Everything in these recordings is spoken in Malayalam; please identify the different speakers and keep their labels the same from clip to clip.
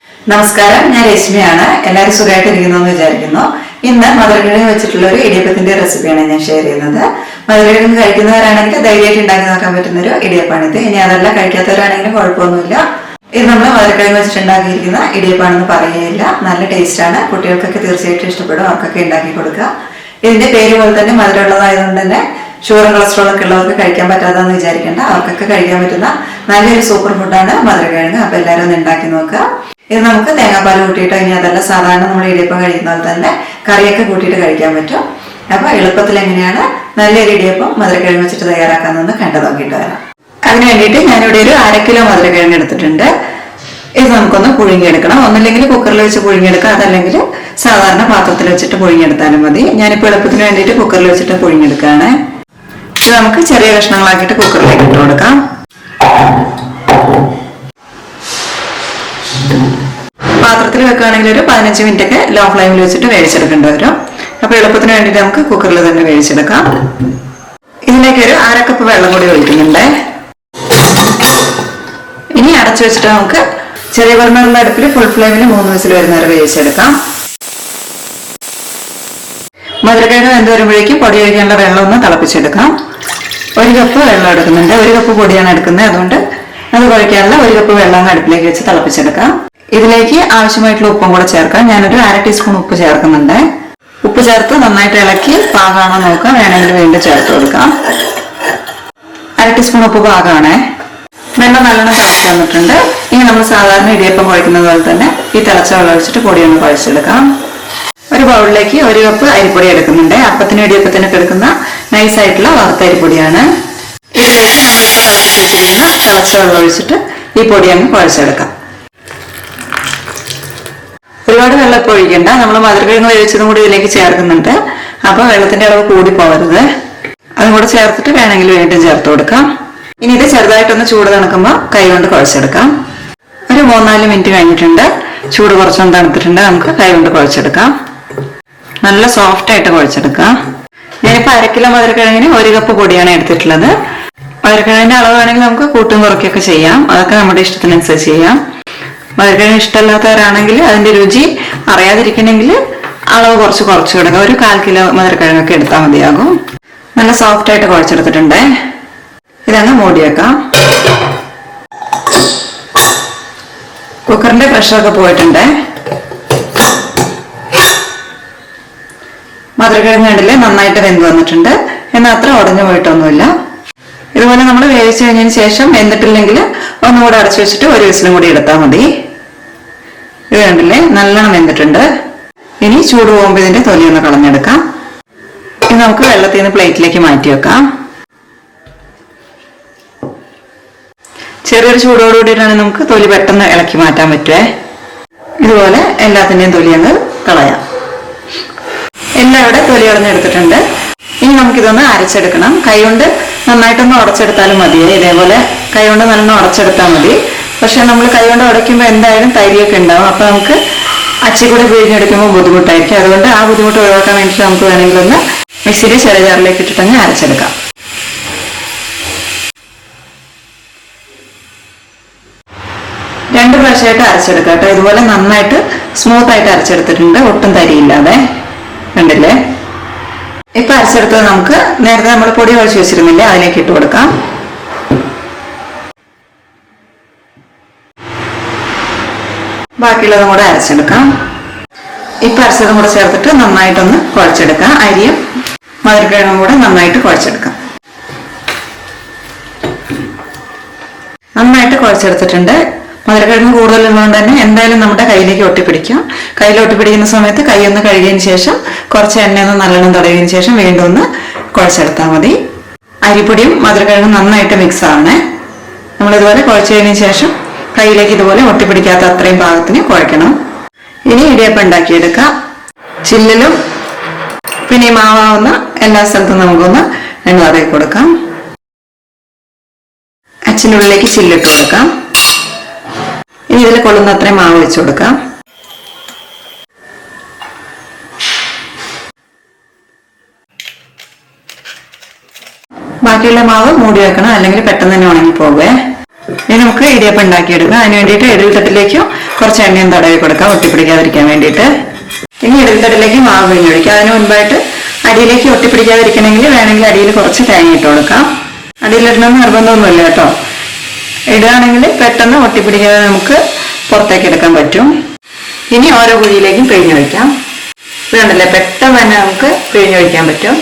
Speaker 1: നമസ്കാരം, ഞാൻ രശ്മിയാണ്. എല്ലാവരും സുഖമായിട്ടിരിക്കുന്നു വിചാരിക്കുന്നു. ഇന്ന് മധുരക്കിഴങ്ങ് വെച്ചിട്ടുള്ള ഒരു ഇടിയപ്പത്തിന്റെ റെസിപ്പിയാണ് ഞാൻ ഷെയർ ചെയ്യുന്നത്. മധുരക്കിഴങ്ങ് കഴിക്കുന്നവരാണെങ്കിൽ ധൈര്യമായിട്ട് ഉണ്ടാക്കി നോക്കാൻ പറ്റുന്ന ഒരു ഇടിയപ്പാണിത്. ഇനി അതെല്ലാം കഴിക്കാത്തവരാണെങ്കിലും കുഴപ്പമൊന്നുമില്ല. ഇത് നമ്മൾ മധുരക്കിഴങ്ങ് വെച്ചിട്ടുണ്ടാക്കിയിരിക്കുന്ന ഇടിയപ്പാണെന്ന് പറയുകയില്ല. നല്ല ടേസ്റ്റാണ്. കുട്ടികൾക്കൊക്കെ തീർച്ചയായിട്ടും ഇഷ്ടപ്പെടും. അവർക്കൊക്കെ ഉണ്ടാക്കി കൊടുക്കുക. ഇതിന്റെ പേര് പോലെ തന്നെ മധുരമുള്ളതായതുകൊണ്ട് തന്നെ ഷുഗറും കൊളസ്ട്രോൾ ഒക്കെ ഉള്ളവർക്ക് കഴിക്കാൻ പറ്റാതെന്ന് വിചാരിക്കേണ്ട. അവർക്കൊക്കെ കഴിക്കാൻ പറ്റുന്ന നല്ലൊരു സൂപ്പർ ഫുഡാണ് മധുരക്കിഴങ്ങ്. അപ്പൊ എല്ലാവരും ഒന്ന് ഉണ്ടാക്കി നോക്കുക. ഇത് നമുക്ക് തേങ്ങാപ്പാൽ കൂട്ടിയിട്ടോ ഇനി അതല്ല സാധാരണ നമ്മൾ ഇടിയപ്പം കഴിക്കുന്ന പോലെ തന്നെ കറിയൊക്കെ കൂട്ടിയിട്ട് കഴിക്കാൻ പറ്റും. അപ്പൊ എളുപ്പത്തിൽ എങ്ങനെയാണ് നല്ലൊരു ഇടിയപ്പം മധുരക്കിഴങ്ങ് വെച്ചിട്ട് തയ്യാറാക്കാമെന്ന് കണ്ടു നോക്കിയിട്ട് വരാം. അതിന് വേണ്ടിയിട്ട് ഞാനിവിടെ ഒരു 1/2 കിലോ മധുരക്കിഴങ്ങ് എടുത്തിട്ടുണ്ട്. ഇത് നമുക്കൊന്ന് പുഴുങ്ങിയെടുക്കണം. ഒന്നില്ലെങ്കിൽ കുക്കറിൽ വെച്ച് പുഴുങ്ങിയെടുക്കാം, അതല്ലെങ്കിൽ സാധാരണ പാത്രത്തിൽ വെച്ചിട്ട് പുഴുങ്ങിയെടുത്താലും മതി. ഞാനിപ്പോൾ എളുപ്പത്തിന് വേണ്ടിയിട്ട് കുക്കറിൽ വെച്ചിട്ട് പുഴുങ്ങിയെടുക്കുകയാണ്. ഇത് നമുക്ക് ചെറിയ കഷ്ണങ്ങളാക്കിയിട്ട് കുക്കറിലേക്ക് ഇട്ട് കൊടുക്കാം. പാത്രത്തിൽ വെക്കുകയാണെങ്കിൽ ഒരു 15 മിനിറ്റ് ഒക്കെ ലോ ഫ്ലെയിമിൽ വെച്ചിട്ട് വേവിച്ചെടുക്കേണ്ടി വരും. അപ്പൊ എളുപ്പത്തിന് വേണ്ടിയിട്ട് നമുക്ക് കുക്കറിൽ തന്നെ വേവിച്ചെടുക്കാം. ഇതിലേക്ക് ഒരു 1/2 കപ്പ് വെള്ളം കൂടി ഒഴിക്കുന്നുണ്ട്. ഇനി അടച്ചു വെച്ചിട്ട് നമുക്ക് ചെറിയ ബർണറിന്റെ അടുപ്പിൽ ഫുൾ ഫ്ലെയിമിൽ 3 വിസിൽ വരുന്നവരെ വേവിച്ചെടുക്കാം. മധുരക്കിഴങ്ങ് വെന്ത് വരുമ്പോഴേക്കും പൊടി ഒഴിക്കാനുള്ള വെള്ളം ഒന്ന് തിളപ്പിച്ചെടുക്കാം. 1 കപ്പ് വെള്ളം എടുക്കുന്നുണ്ട്. 1 കപ്പ് പൊടിയാണ് എടുക്കുന്നത്. അതുകൊണ്ട് അത് കുഴയ്ക്കാനുള്ള 1 കപ്പ് വെള്ളം അടുപ്പിലേക്ക് വെച്ച് തിളപ്പിച്ചെടുക്കാം. ഇതിലേക്ക് ആവശ്യമായിട്ടുള്ള ഉപ്പും കൂടെ ചേർക്കാം. ഞാനൊരു 1/2 ടീസ്പൂൺ ഉപ്പ് ചേർക്കുന്നുണ്ട്. ഉപ്പ് ചേർത്ത് നന്നായിട്ട് ഇളക്കി പാകമാണോ നോക്കാം. വേണമെങ്കിൽ വീണ്ടും ചേർത്ത് കൊടുക്കാം. 1/2 ടീസ്പൂൺ ഉപ്പ് പാകമാണേ. വെള്ളം നല്ലോണം തിളച്ച് വന്നിട്ടുണ്ട്. ഇനി നമ്മൾ സാധാരണ ഇടിയപ്പം കുഴക്കുന്നത് പോലെ തന്നെ ഈ തിളച്ച വെള്ളം ഒഴിച്ചിട്ട് പൊടി ഒന്ന് കുഴച്ചെടുക്കാം. ഒരു ബൗളിലേക്ക് 1 കപ്പ് അരിപ്പൊടി എടുക്കുന്നുണ്ട്. അപ്പത്തിന് ഇടിയപ്പത്തിനൊക്കെ എടുക്കുന്ന നൈസായിട്ടുള്ള വറുത്ത അരിപ്പൊടിയാണ്. ഇതിലേക്ക് നമ്മളിപ്പോൾ തിളപ്പിച്ച് വെച്ചിരിക്കുന്ന തിളച്ച വെള്ളം ഒഴിച്ചിട്ട് ഈ പൊടി അങ്ങ് കുഴച്ചെടുക്കാം. ഒരുപാട് വെള്ളം ഇപ്പോൾ ഒഴിക്കണ്ട. നമ്മൾ മധുരക്കിഴങ്ങ് വേവിച്ചതും കൂടി ഇതിലേക്ക് ചേർക്കുന്നുണ്ട്. അപ്പോൾ വെള്ളത്തിന്റെ അളവ് കൂടി പോകരുത്. അതും കൂടെ ചേർത്തിട്ട് വേണമെങ്കിൽ വീണ്ടും ചേർത്ത് കൊടുക്കാം. ഇനി ഇത് ചെറുതായിട്ടൊന്ന് ചൂട് തണുക്കുമ്പോൾ കൈ കൊണ്ട് കുഴച്ചെടുക്കാം. ഒരു 3-4 മിനിറ്റ് കഴിഞ്ഞിട്ടുണ്ട്. ചൂട് കുറച്ചൊന്ന് തണുത്തിട്ടുണ്ട്. നമുക്ക് കൈ കൊണ്ട് കുഴച്ചെടുക്കാം. നല്ല സോഫ്റ്റ് ആയിട്ട് കുഴച്ചെടുക്കാം. ഞാനിപ്പോൾ 1/2 കിലോ മധുരക്കിഴങ്ങിന് 1 കപ്പ് പൊടിയാണ് എടുത്തിട്ടുള്ളത്. മധുരക്കിഴങ്ങിന്റെ അളവ് വേണമെങ്കിൽ നമുക്ക് കൂട്ടും കുറയ്ക്കൊക്കെ ചെയ്യാം. അതൊക്കെ നമ്മുടെ ഇഷ്ടത്തിനനുസരിച്ച് ചെയ്യാം. മധുരക്കിഴങ്ങ് ഇഷ്ടമല്ലാത്തവരാണെങ്കിൽ അതിന്റെ രുചി അറിയാതിരിക്കണമെങ്കിൽ അളവ് കുറച്ച് കൊടുക്കുക. ഒരു 1/4 കിലോ മധുരക്കിഴങ്ങൊക്കെ എടുത്താൽ മതിയാകും. നല്ല സോഫ്റ്റ് ആയിട്ട് കുഴച്ചെടുത്തിട്ടുണ്ട്. ഇതങ്ങ് മൂടി വെക്കാം. കുക്കറിന്റെ പ്രഷറൊക്കെ പോയിട്ടുണ്ട്. മധുരക്കിഴങ്ങ് കണ്ടില്ലേ നന്നായിട്ട് വെന്ത് വന്നിട്ടുണ്ട്. എന്നാൽ അത്ര ഉടഞ്ഞു പോയിട്ടൊന്നുമില്ല. ഇതുപോലെ നമ്മൾ വേവിച്ച് കഴിഞ്ഞതിന് ശേഷം വെന്തിട്ടില്ലെങ്കിൽ ഒന്നുകൂടെ അടച്ചു വെച്ചിട്ട് 1 വിസിലും കൂടി എടുത്താൽ മതി. ഇത് കണ്ടില്ലേ നല്ലോണം വെന്തിട്ടുണ്ട്. ഇനി ചൂട് പോകുമ്പോൾ ഇതിന്റെ തൊലി ഒന്ന് കളഞ്ഞെടുക്കാം. ഇത് നമുക്ക് വെള്ളത്തിൽ നിന്ന് പ്ലേറ്റിലേക്ക് മാറ്റി വെക്കാം. ചെറിയൊരു ചൂടോടുകൂടിയിട്ടാണ് നമുക്ക് തൊലി പെട്ടെന്ന് ഇളക്കി മാറ്റാൻ പറ്റുമേ. ഇതുപോലെ എല്ലാത്തിൻ്റെയും തൊലി അങ്ങ് കളയാം. എല്ലാവരുടെ തൊലി കളഞ്ഞെടുത്തിട്ടുണ്ട്. ഇനി നമുക്കിതൊന്ന് അരച്ചെടുക്കണം. കൈകൊണ്ട് നന്നായിട്ടൊന്ന് ഉടച്ചെടുത്താലും മതിയേ. ഇതേപോലെ കൈകൊണ്ട് നല്ലോണം ഉടച്ചെടുത്താൽ മതി. പക്ഷെ നമ്മൾ കൈകൊണ്ട് ഉടയ്ക്കുമ്പോൾ എന്തായാലും തരിയൊക്കെ ഉണ്ടാവും. അപ്പൊ നമുക്ക് അച്ചിക്കൂടെ പിഴിഞ്ഞെടുക്കുമ്പോൾ ബുദ്ധിമുട്ടായിരിക്കും. അതുകൊണ്ട് ആ ബുദ്ധിമുട്ട് ഒഴിവാക്കാൻ വേണ്ടിയിട്ട് നമുക്ക് വേണമെങ്കിൽ ഒന്ന് മിക്സിയിൽ ചെറിയ ജാറിലേക്ക് ഇട്ടിട്ടങ്ങ് അരച്ചെടുക്കാം. രണ്ട് പ്രാവശ്യമായിട്ട് അരച്ചെടുക്കാം കേട്ടോ. ഇതുപോലെ നന്നായിട്ട് സ്മൂത്ത് ആയിട്ട് അരച്ചെടുത്തിട്ടുണ്ട്. ഒട്ടും തരിയില്ലാതെ കണ്ടില്ലേ. ഇപ്പൊ അരച്ചെടുത്തത് നമുക്ക് നേരത്തെ നമ്മൾ പൊടി കുഴച്ച് വെച്ചിരുന്നില്ലേ അതിലേക്ക് ഇട്ട് കൊടുക്കാം. ബാക്കിയുള്ളതും കൂടെ അരച്ചെടുക്കാം. ഇപ്പൊ അരച്ചതും കൂടെ ചേർത്തിട്ട് നന്നായിട്ടൊന്ന് കുഴച്ചെടുക്കാം. അരിയും മധുരക്കിഴങ്ങും കൂടെ നന്നായിട്ട് കുഴച്ചെടുക്കാം. നന്നായിട്ട് കുഴച്ചെടുത്തിട്ടുണ്ട്. മധുരക്കിഴങ്ങ് കൂടുതലുള്ളതുകൊണ്ട് തന്നെ എന്തായാലും നമ്മുടെ കയ്യിലേക്ക് ഒട്ടിപ്പിടിക്കും. കയ്യിൽ ഒട്ടിപ്പിടിക്കുന്ന സമയത്ത് കൈ ഒന്ന് കഴുകിയതിന് ശേഷം കുറച്ച് എണ്ണ ഒന്ന് നല്ലോണം തടവിയതിന് ശേഷം വീണ്ടും ഒന്ന് കുഴച്ചെടുത്താൽ മതി. അരിപ്പൊടിയും മധുരക്കിഴങ്ങും നന്നായിട്ട് മിക്സ് ആവണേ. നമ്മളിതുപോലെ കുഴച്ച് കഴിഞ്ഞതിന് ശേഷം കയ്യിലേക്ക് ഇതുപോലെ ഒട്ടിപ്പിടിക്കാത്ത അത്രയും പാകത്തിന് കുഴക്കണം. ഇനി ഇടിയപ്പം ഉണ്ടാക്കിയെടുക്കാം. ചില്ലിലും പിന്നെ ഈ മാവാവുന്ന എല്ലാ സ്ഥലത്തും നമുക്കൊന്ന് എണ്ണ തടവി കൊടുക്കാം. അച്ചിനുള്ളിലേക്ക് ചില്ലിട്ട് കൊടുക്കാം. ഇനി ഇതിൽ കൊള്ളുന്ന അത്രയും മാവ് വെച്ച് കൊടുക്കാം. ബാക്കിയുള്ള മാവ് മൂടി വെക്കണം, അല്ലെങ്കിൽ പെട്ടെന്ന് തന്നെ ഉണങ്ങി പോവേ. ഇനി നമുക്ക് ഇടിയപ്പം ഉണ്ടാക്കിയെടുക്കാം. അതിന് വേണ്ടിയിട്ട് ഇഡലി തട്ടിലേക്കും കുറച്ച് എണ്ണയും തടവി കൊടുക്കാം ഒട്ടിപ്പിടിക്കാതിരിക്കാൻ വേണ്ടിയിട്ട്. ഇനി ഇടത്തട്ടിലേക്ക് മാവ് പിഴിഞ്ഞൊഴിക്കാം. അതിന് മുൻപായിട്ട് അടിയിലേക്ക് ഒട്ടിപ്പിടിക്കാതിരിക്കണമെങ്കിൽ വേണമെങ്കിൽ അടിയിൽ കുറച്ച് തേങ്ങ ഇട്ട് കൊടുക്കാം. അടിയിലിടണമെന്ന് നിർബന്ധമൊന്നുമില്ല കേട്ടോ. ഇടുകയാണെങ്കിൽ പെട്ടെന്ന് ഒട്ടിപ്പിടിക്കാതെ നമുക്ക് പുറത്തേക്ക് എടുക്കാൻ പറ്റും. ഇനി ഓരോ കുഴിയിലേക്കും പിഴിഞ്ഞൊഴിക്കാം. ഇത് കണ്ടല്ലേ, പെട്ടെന്ന് തന്നെ നമുക്ക് പിഴിഞ്ഞൊഴിക്കാൻ പറ്റും.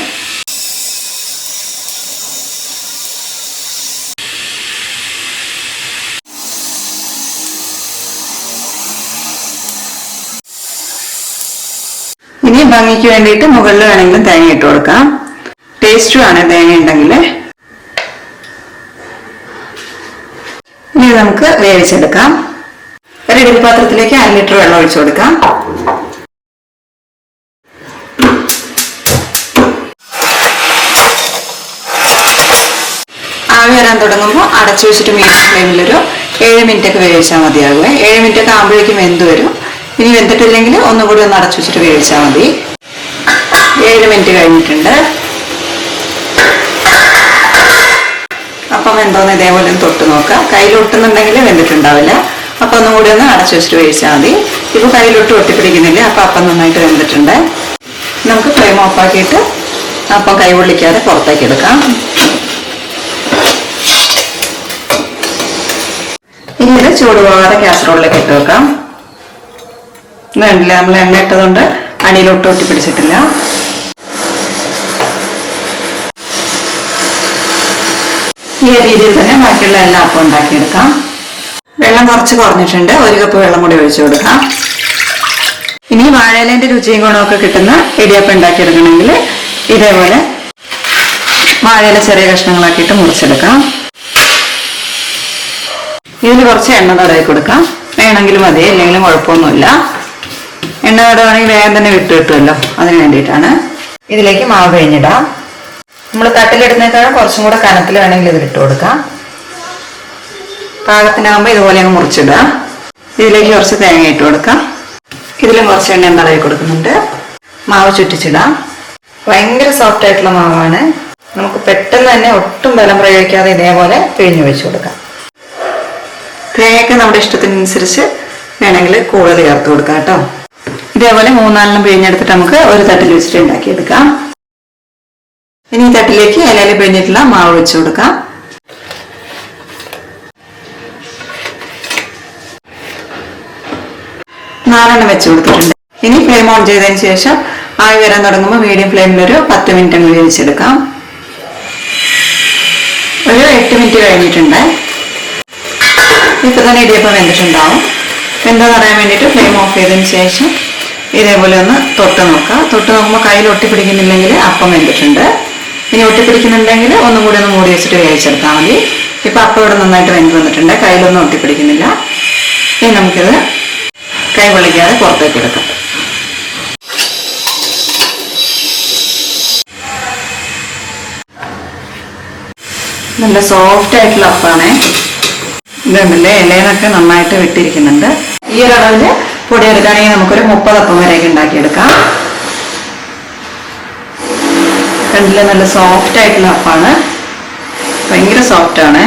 Speaker 1: ഇനി ഭംഗിക്ക് വേണ്ടിയിട്ട് മുകളിൽ വേണമെങ്കിലും തേങ്ങ ഇട്ട് കൊടുക്കാം. ടേസ്റ്റും ആണ് തേങ്ങ ഉണ്ടെങ്കിൽ. ഇനി നമുക്ക് വേവിച്ചെടുക്കാം. ഒരു ഇഡ്ഡലി പാത്രത്തിലേക്ക് 1 ലിറ്റർ വെള്ളം ഒഴിച്ചു കൊടുക്കാം. ആവി വരാൻ തുടങ്ങുമ്പോൾ അടച്ചു വെച്ചിട്ട് മീഡിയം ഫ്ലെയിമിലൊരു 7 മിനിറ്റ് ഒക്കെ വേവിച്ചാൽ മതിയാകുമേ. 7 മിനിറ്റ് ഒക്കെ ആകുമ്പോഴേക്കും വെന്ത് വരും. ഇനി വെന്തിട്ടില്ലെങ്കിൽ ഒന്നുകൂടി ഒന്ന് അടച്ചു വെച്ചിട്ട് വേവിച്ചാൽ മതി. 7 മിനിറ്റ് കഴിഞ്ഞിട്ടുണ്ട്. അപ്പം എന്തോന്ന് ഇതേപോലെ തൊട്ട് നോക്കാം. കയ്യിലൊട്ടുന്നുണ്ടെങ്കിൽ വെന്തിട്ടുണ്ടാവില്ല. അപ്പം ഒന്നും കൂടി ഒന്ന് അടച്ചു വെച്ചിട്ട് വേവിച്ചാൽ മതി. ഇപ്പോൾ കയ്യിലൊട്ട് ഒട്ടിപ്പിടിക്കുന്നില്ല. അപ്പം നന്നായിട്ട് വെന്തിട്ടുണ്ട്. നമുക്ക് ഫ്ലെയിം ഓഫാക്കിയിട്ട് അപ്പം കൈ പൊള്ളിക്കാതെ പുറത്തേക്ക് എടുക്കാം. ഇനി ഇത് ചൂട് പോകാതെ കാസറോളിലേക്ക് ഇട്ട് വെക്കാം. വേണ്ടില്ല, നമ്മൾ എണ്ണ ഇട്ടതുകൊണ്ട് അടിയിലൊട്ട് ഒട്ടിപ്പിടിച്ചിട്ടില്ല. ഈ രീതിയിൽ തന്നെ ബാക്കിയുള്ള എല്ലാ അപ്പം ഉണ്ടാക്കിയെടുക്കാം. വെള്ളം കുറച്ച് കുറഞ്ഞിട്ടുണ്ട്. 1 കപ്പ് വെള്ളം കൂടി ഒഴിച്ചു കൊടുക്കാം. ഇനി വാഴയിലേന്റെ രുചിയും ഗുണമൊക്കെ കിട്ടുന്ന ഇടിയപ്പം ഉണ്ടാക്കിയെടുക്കണമെങ്കിൽ ഇതേപോലെ വാഴയില ചെറിയ കഷ്ണങ്ങളാക്കിയിട്ട് മുറിച്ചെടുക്കാം. ഇതിൽ കുറച്ച് എണ്ണ തടവി കൊടുക്കാം. വേണമെങ്കിൽ മതി, ഇല്ലെങ്കിലും കുഴപ്പമൊന്നുമില്ല. എണ്ണ തടവാണെങ്കിൽ വേഗം തന്നെ വിട്ട് കിട്ടുമല്ലോ, അതിന് വേണ്ടിയിട്ടാണ്. ഇതിലേക്ക് മാവ് പിഴിഞ്ഞിടാം. നമ്മൾ തട്ടിലിടുന്നേക്കാളും കുറച്ചും കൂടെ കനത്തിൽ വേണമെങ്കിൽ ഇതിലിട്ട് കൊടുക്കാം. പാകത്തിനാകുമ്പോൾ ഇതുപോലെ അങ്ങ് മുറിച്ചിടുക. ഇതിലേക്ക് കുറച്ച് തേങ്ങ ഇട്ട് കൊടുക്കാം. ഇതിലും കുറച്ച് എണ്ണ തടവി കൊടുക്കുന്നുണ്ട്. മാവ് ചുറ്റിച്ചിടാം. ഭയങ്കര സോഫ്റ്റ് ആയിട്ടുള്ള മാവാണ്. നമുക്ക് പെട്ടെന്ന് തന്നെ ഒട്ടും ബലം പ്രയോഗിക്കാതെ ഇതേപോലെ പിഴിഞ്ഞു വെച്ച് കൊടുക്കാം. തേങ്ങയൊക്കെ നമ്മുടെ ഇഷ്ടത്തിനനുസരിച്ച് വേണമെങ്കിൽ കൂടുതൽ ചേർത്ത് കൊടുക്കാം കേട്ടോ. ഇതേപോലെ 3-4 പിഴിഞ്ഞെടുത്തിട്ട് നമുക്ക് ഒരു തട്ടിൽ വെച്ചിട്ട് ഉണ്ടാക്കിയെടുക്കാം. ഇനി ഈ തട്ടിലേക്ക് ഇലയിൽ പിഴിഞ്ഞിട്ടുള്ള മാവ് വെച്ച് കൊടുക്കാം. നാലെണ്ണം വെച്ച് കൊടുത്തിട്ടുണ്ട്. ഇനി ഫ്ലെയിം ഓൺ ചെയ്തതിന് ശേഷം ആവി വരാൻ തുടങ്ങുമ്പോൾ മീഡിയം ഫ്ലെയിമിലൊരു 10 മിനിറ്റ് വേവിച്ചെടുക്കാം. ഒരു 8 മിനിറ്റ് കഴിഞ്ഞിട്ടുണ്ട്. ഇപ്പൊ തന്നെ ഇടിയപ്പം വെന്തിട്ടുണ്ടാവും. എന്താന്ന് അറിയാൻ വേണ്ടിയിട്ട് ഫ്ലെയിം ഓഫ് ചെയ്തതിന് ശേഷം ഇതേപോലെ ഒന്ന് തൊട്ട് നോക്കാം. തൊട്ട് നോക്കുമ്പോൾ കയ്യിൽ ഒട്ടിപ്പിടിക്കുന്നില്ലെങ്കിൽ അപ്പം വെന്തിട്ടുണ്ട്. ഇനി ഒട്ടിപ്പിടിക്കുന്നുണ്ടെങ്കിൽ ഒന്നും കൂടി ഒന്ന് മൂടി വെച്ചിട്ട് വേവിച്ചെടുത്താൽ മതി. ഇപ്പം അപ്പം ഇവിടെ നന്നായിട്ട് വെന്ത് വന്നിട്ടുണ്ട്. കയ്യിലൊന്നും ഒട്ടിപ്പിടിക്കുന്നില്ല. ഇനി നമുക്കിത് കൈ പൊള്ളിക്കാതെ പുറത്തേക്ക് എടുക്കാം. നല്ല സോഫ്റ്റ് ആയിട്ടുള്ള അപ്പാണേ. ഇതുണ്ടല്ലേ, ഇലയിലൊക്കെ നന്നായിട്ട് വിട്ടിരിക്കുന്നുണ്ട്. ഈ ഒരു അളവില് പൊടി എടുക്കുകയാണെങ്കിൽ നമുക്കൊരു 30 അപ്പം വരെയൊക്കെ ഉണ്ടാക്കിയെടുക്കാം. കണ്ടില്ലേ, നല്ല സോഫ്റ്റ് ആയിട്ടുള്ള അപ്പാണ്. ഭയങ്കര സോഫ്റ്റ് ആണ്.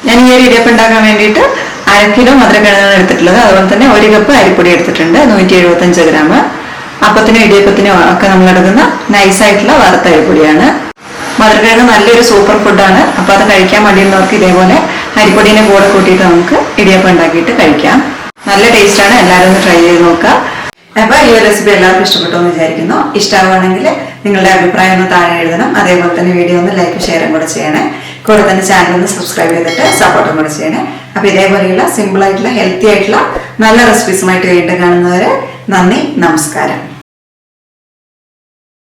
Speaker 1: ഞാൻ ഈ ഒരു ഇടിയപ്പം ഉണ്ടാക്കാൻ വേണ്ടിയിട്ട് 1/2 കിലോ മധുരക്കിഴങ്ങാണ് എടുത്തിട്ടുള്ളത്. അതുപോലെ തന്നെ 1 കപ്പ് അരിപ്പൊടി എടുത്തിട്ടുണ്ട്, 175 ഗ്രാം. അപ്പത്തിനും ഇടിയപ്പത്തിനും ഒക്കെ നമ്മൾ എടുക്കുന്ന നൈസായിട്ടുള്ള വറുത്ത അരിപ്പൊടിയാണ്. മധുരക്കിഴങ്ങ് നല്ലൊരു സൂപ്പർ ഫുഡാണ്. അപ്പൊ അത് കഴിക്കാൻ മടിയുള്ളവർക്ക് ഇതേപോലെ അരിപ്പൊടിനെ കൂടെ കൂട്ടിയിട്ട് നമുക്ക് ഇടിയപ്പം ഉണ്ടാക്കിയിട്ട് കഴിക്കാം. നല്ല ടേസ്റ്റാണ്. എല്ലാവരും ഒന്ന് ട്രൈ ചെയ്ത് നോക്കുക. അപ്പൊ ഈ ഒരു റെസിപ്പി എല്ലാവർക്കും ഇഷ്ടപ്പെട്ടു എന്ന് വിചാരിക്കുന്നു. ഇഷ്ടമാണെങ്കിൽ നിങ്ങളുടെ അഭിപ്രായം ഒന്ന് താഴെ എഴുതണം. അതേപോലെ തന്നെ വീഡിയോ ഒന്ന് ലൈക്ക് ഷെയറും കൂടെ ചെയ്യണേ. കൂടെ തന്നെ ചാനൽ ഒന്ന് സബ്സ്ക്രൈബ് ചെയ്തിട്ട് സപ്പോർട്ടും കൂടെ ചെയ്യണേ. അപ്പൊ ഇതേപോലെയുള്ള സിമ്പിൾ ആയിട്ടുള്ള ഹെൽത്തി ആയിട്ടുള്ള നല്ല റെസിപ്പീസുമായിട്ട് വീണ്ടും കാണുന്നവരെ നന്ദി, നമസ്കാരം.